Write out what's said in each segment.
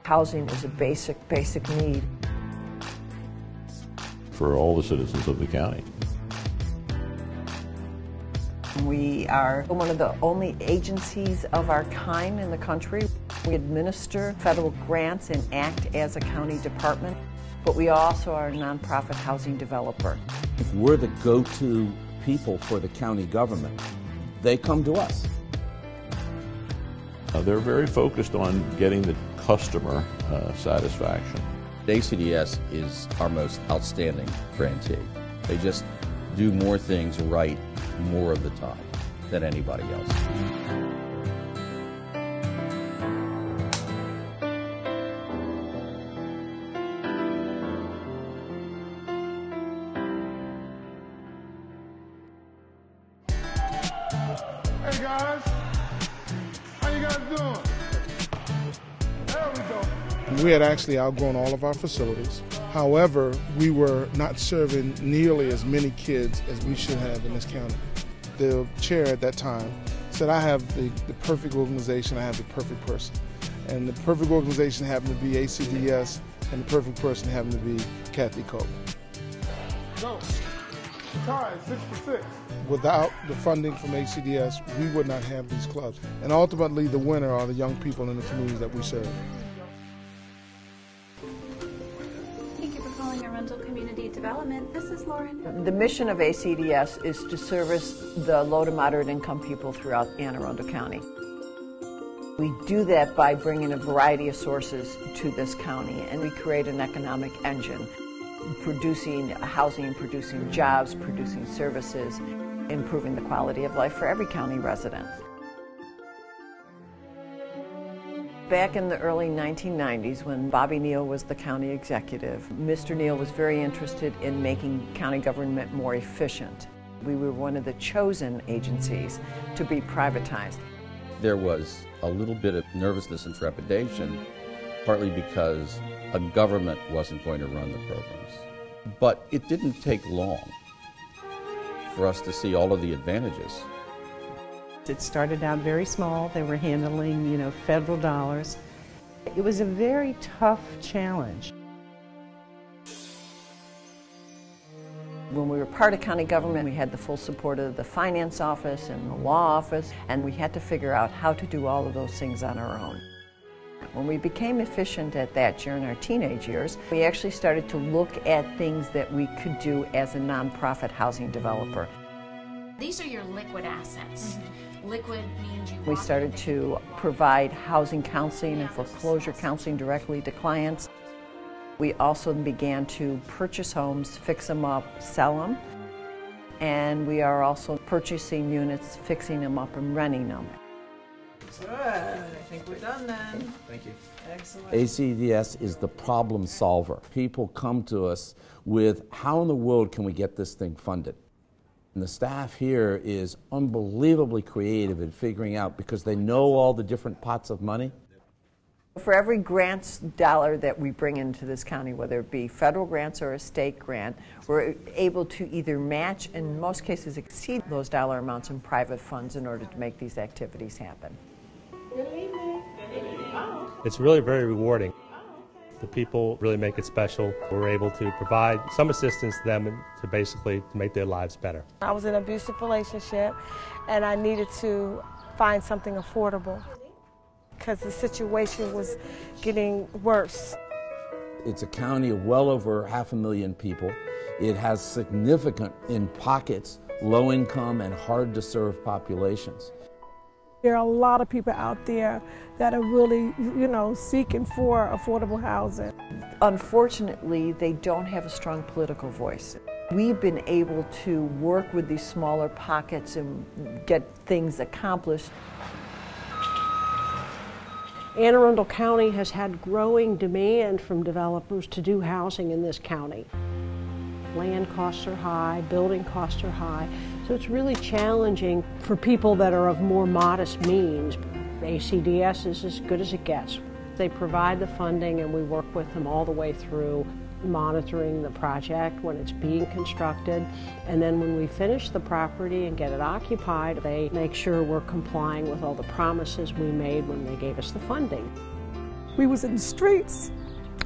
Housing is a basic need. For all the citizens of the county. We are one of the only agencies of our kind in the country. We administer federal grants and act as a county department, but we also are a nonprofit housing developer. If we're the go-to people for the county government, they come to us. They're very focused on getting the customer satisfaction. ACDS is our most outstanding grantee. They just do more things right more of the time than anybody else. Hey guys, how you guys doing? There we go. We had actually outgrown all of our facilities. However, we were not serving nearly as many kids as we should have in this county. The chair at that time said, I have the perfect organization, I have the perfect person. And the perfect organization happened to be ACDS, and the perfect person happened to be Kathy Cope. Go. Tied 6-6. Without the funding from ACDS, we would not have these clubs. And ultimately, the winner are the young people in the communities that we serve. Community Development. This is Lauren. The mission of ACDS is to service the low to moderate income people throughout Anne Arundel County. We do that by bringing a variety of sources to this county, and we create an economic engine, producing housing, producing jobs, producing services, improving the quality of life for every county resident. Back in the early 1990s, when Bobby Neal was the county executive, Mr. Neal was very interested in making county government more efficient. We were one of the chosen agencies to be privatized. There was a little bit of nervousness and trepidation, partly because a government wasn't going to run the programs. But it didn't take long for us to see all of the advantages. It started out very small. They were handling, federal dollars. It was a very tough challenge. When we were part of county government, we had the full support of the finance office and the law office, and we had to figure out how to do all of those things on our own. When we became efficient at that during our teenage years, we actually started to look at things that we could do as a nonprofit housing developer. These are your liquid assets. Liquid means we started to provide housing counseling and foreclosure counseling directly to clients. We also began to purchase homes, fix them up, sell them, and we are also purchasing units, fixing them up, and renting them. Good. I think we're done then. Thank you. Excellent. ACDS is the problem solver. People come to us with, how in the world can we get this thing funded? And the staff here is unbelievably creative in figuring out, because they know all the different pots of money. For every grants dollar that we bring into this county, whether it be federal grants or a state grant, we're able to either match, in most cases exceed those dollar amounts in private funds in order to make these activities happen. Good evening. Good evening. It's really very rewarding. The people really make it special. We're able to provide some assistance to them to basically make their lives better. I was in an abusive relationship, and I needed to find something affordable because the situation was getting worse. It's a county of well over 500,000 people. It has significant, in pockets, low-income and hard-to-serve populations. There are a lot of people out there that are really, seeking for affordable housing. Unfortunately, they don't have a strong political voice. We've been able to work with these smaller pockets and get things accomplished. Anne Arundel County has had growing demand from developers to do housing in this county. Land costs are high, building costs are high, so it's really challenging for people that are of more modest means. ACDS is as good as it gets. They provide the funding, and we work with them all the way through monitoring the project when it's being constructed, and then when we finish the property and get it occupied, they make sure we're complying with all the promises we made when they gave us the funding. We was in the streets.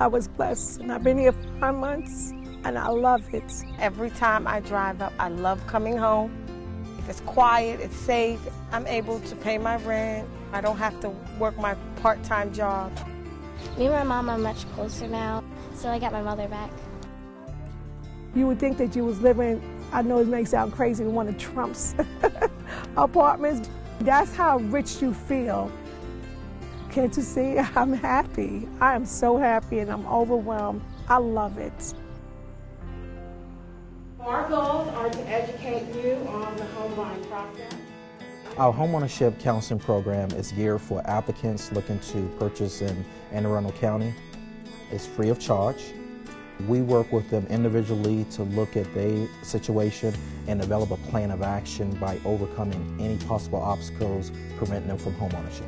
I was blessed, and I've been here 5 months, and I love it. Every time I drive up, I love coming home. If it's quiet, it's safe, I'm able to pay my rent. I don't have to work my part-time job. Me and my mom are much closer now, so I got my mother back. You would think that you was living, I know it may sound crazy, in one of Trump's apartments. That's how rich you feel. Can't you see? I'm happy. I am so happy and I'm overwhelmed. I love it. Our goals are to educate you on the home buying process. Our homeownership counseling program is geared for applicants looking to purchase in Anne Arundel County. It's free of charge. We work with them individually to look at their situation and develop a plan of action by overcoming any possible obstacles preventing them from homeownership.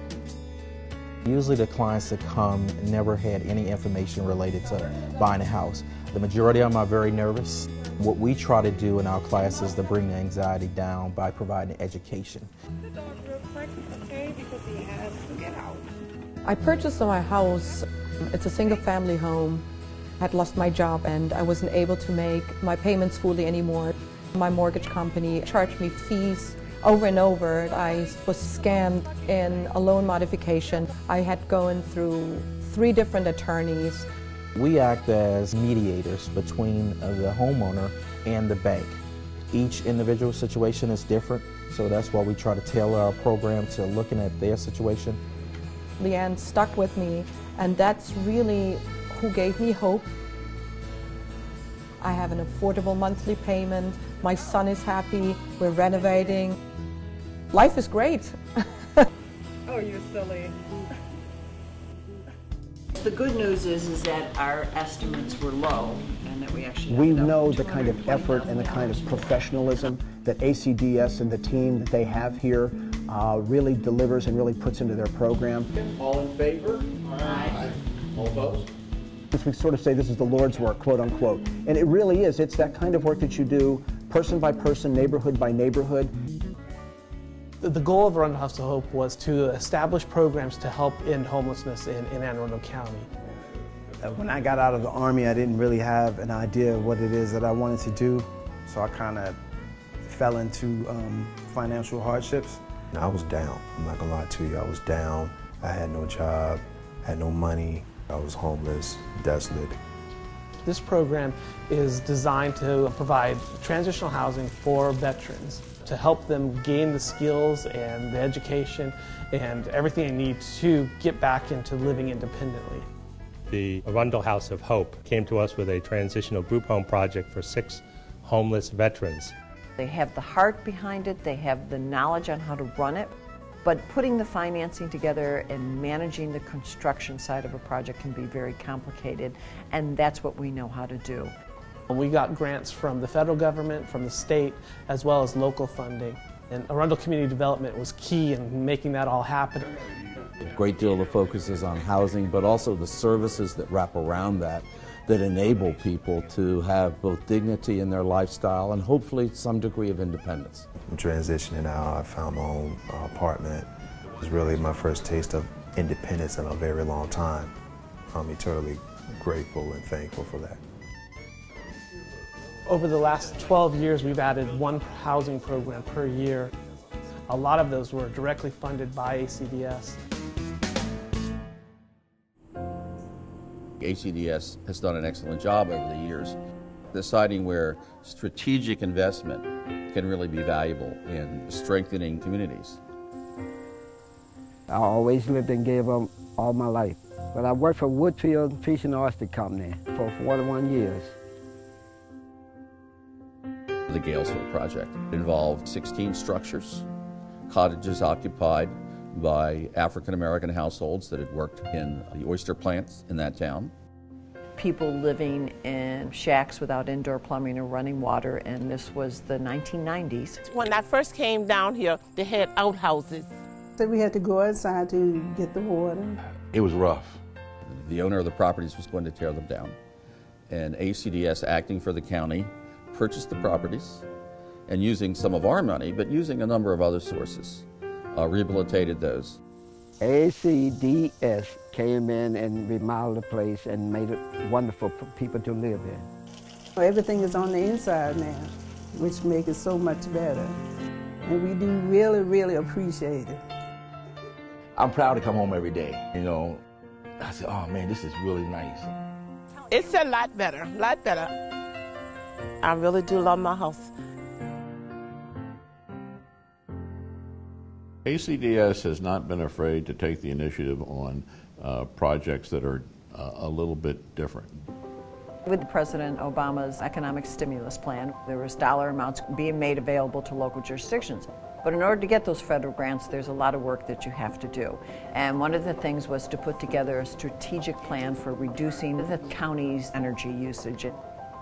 Usually the clients that come never had any information related to buying a house. The majority of them are very nervous. What we try to do in our classes is to bring the anxiety down by providing education. I purchased my house. It's a single-family home. I had lost my job and I wasn't able to make my payments fully anymore. My mortgage company charged me fees over and over. I was scammed in a loan modification. I had gone through 3 different attorneys. We act as mediators between the homeowner and the bank. Each individual situation is different, so that's why we try to tailor our program to looking at their situation. Leanne stuck with me, and that's really who gave me hope. I have an affordable monthly payment. My son is happy. We're renovating. Life is great. Oh, you're silly. The good news is that our estimates were low and that we actually We know the kind of effort and the kind of professionalism that ACDS and the team that they have here really delivers and really puts into their program. All in favor? Aye. All opposed? As we sort of say, this is the Lord's work, quote unquote. And it really is. It's that kind of work that you do person by person, neighborhood by neighborhood. The goal of Arundel House of Hope was to establish programs to help end homelessness in Anne Arundel County. When I got out of the Army, I didn't really have an idea of what it is that I wanted to do, so I kind of fell into financial hardships. I was down, I'm not gonna lie to you. I was down, I had no job, had no money, I was homeless, desolate. This program is designed to provide transitional housing for veterans, to help them gain the skills and the education and everything they need to get back into living independently. The Arundel House of Hope came to us with a transitional group home project for 6 homeless veterans. They have the heart behind it, they have the knowledge on how to run it, but putting the financing together and managing the construction side of a project can be very complicated, and that's what we know how to do. We got grants from the federal government, from the state, as well as local funding. And Arundel Community Development was key in making that all happen. A great deal of the focus is on housing, but also the services that wrap around that enable people to have both dignity in their lifestyle and hopefully some degree of independence. I'm transitioning out, I found my own apartment. It was really my first taste of independence in a very long time. I'm eternally grateful and thankful for that. Over the last 12 years, we've added 1 housing program per year. A lot of those were directly funded by ACDS. ACDS has done an excellent job over the years, deciding where strategic investment can really be valuable in strengthening communities. I always lived in Gainesville all my life, but I worked for Woodfield Fish and Oyster Company for 41 years. The Galesville project involved 16 structures, cottages occupied by African-American households that had worked in the oyster plants in that town. People living in shacks without indoor plumbing or running water, and this was the 1990s. When I first came down here, they had outhouses. So we had to go outside to get the water. It was rough. The owner of the properties was going to tear them down, and ACDS, acting for the county, purchased the properties, and using some of our money, but using a number of other sources, rehabilitated those. ACDS came in and remodeled the place and made it wonderful for people to live in. Everything is on the inside now, which makes it so much better. And we do really, really appreciate it. I'm proud to come home every day, you know. I said, oh man, this is really nice. It's a lot better, I really do love my house. ACDS has not been afraid to take the initiative on projects that are a little bit different. With President Obama's economic stimulus plan, there was dollar amounts being made available to local jurisdictions. But in order to get those federal grants, there's a lot of work that you have to do. And one of the things was to put together a strategic plan for reducing the county's energy usage.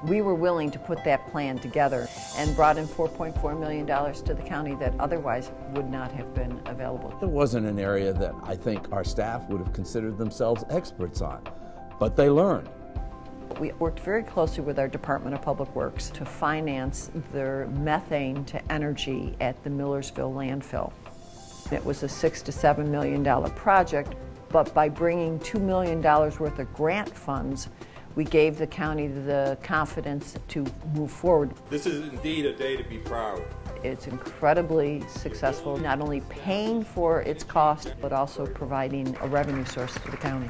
We were willing to put that plan together and brought in $4.4 million to the county that otherwise would not have been available. It wasn't an area that I think our staff would have considered themselves experts on, but they learned. We worked very closely with our Department of Public Works to finance their methane to energy at the Millersville landfill. It was a $6 to $7 million project, but by bringing $2 million worth of grant funds, we gave the county the confidence to move forward. This is indeed a day to be proud. It's incredibly successful, not only paying for its cost, but also providing a revenue source to the county.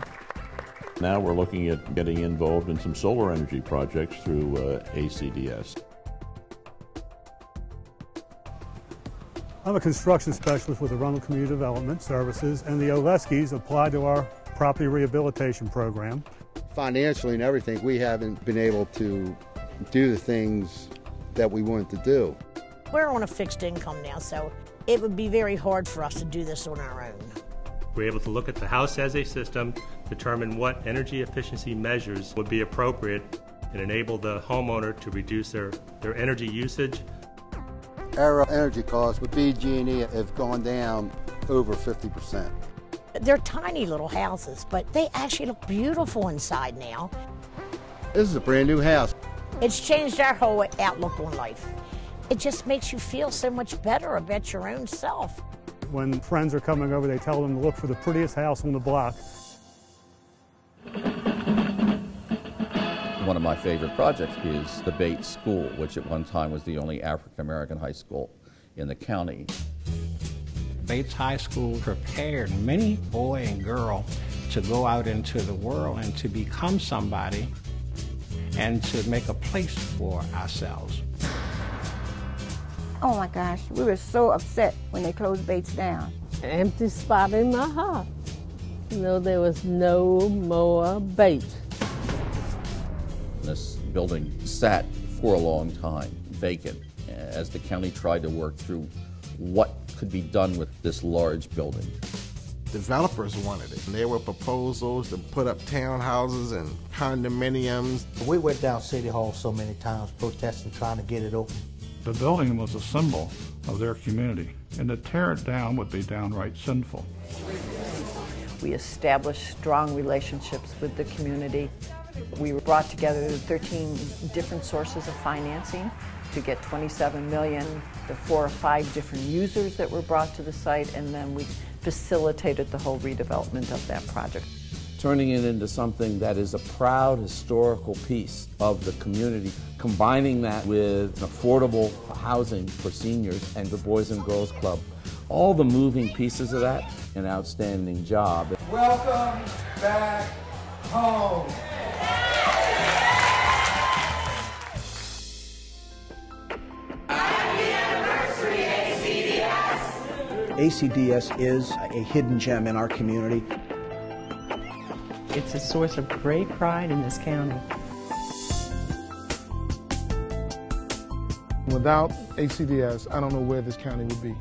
Now we're looking at getting involved in some solar energy projects through ACDS. I'm a construction specialist with the Arundel Community Development Services, and the Oleskis apply to our property rehabilitation program. Financially and everything, we haven't been able to do the things that we wanted to do. We're on a fixed income now, so it would be very hard for us to do this on our own. We're able to look at the house as a system, determine what energy efficiency measures would be appropriate, and enable the homeowner to reduce their energy usage. Our energy costs with BG&E have gone down over 50%. They're tiny little houses, but they actually look beautiful inside now. This is a brand new house. It's changed our whole outlook on life. It just makes you feel so much better about your own self. When friends are coming over, they tell them to look for the prettiest house on the block. One of my favorite projects is the Bates School, which at one time was the only African-American high school in the county. Bates High School prepared many boy and girl to go out into the world and to become somebody and to make a place for ourselves. Oh my gosh, we were so upset when they closed Bates down. An empty spot in my heart. You know, there was no more Bates. This building sat for a long time, vacant, as the county tried to work through what could be done with this large building. Developers wanted it. There were proposals to put up townhouses and condominiums. We went down City Hall so many times protesting, trying to get it open. The building was a symbol of their community, and to tear it down would be downright sinful. We established strong relationships with the community. We brought together 13 different sources of financing to get $27 million, the 4 or 5 different users that were brought to the site, and then we facilitated the whole redevelopment of that project. Turning it into something that is a proud historical piece of the community, combining that with affordable housing for seniors and the Boys and Girls Club. All the moving pieces of that, an outstanding job. Welcome back home. ACDS is a hidden gem in our community. It's a source of great pride in this county. Without ACDS, I don't know where this county would be.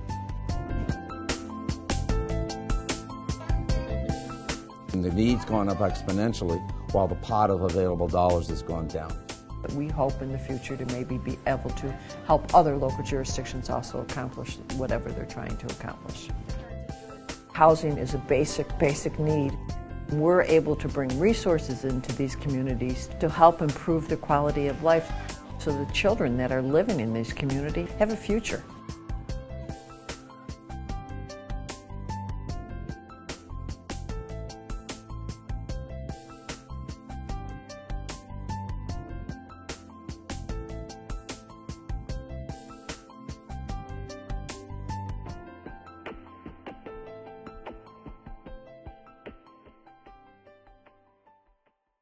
And the need's gone up exponentially while the pot of available dollars has gone down. We hope in the future to maybe be able to help other local jurisdictions also accomplish whatever they're trying to accomplish. Housing is a basic need. We're able to bring resources into these communities to help improve the quality of life so the children that are living in these communities have a future.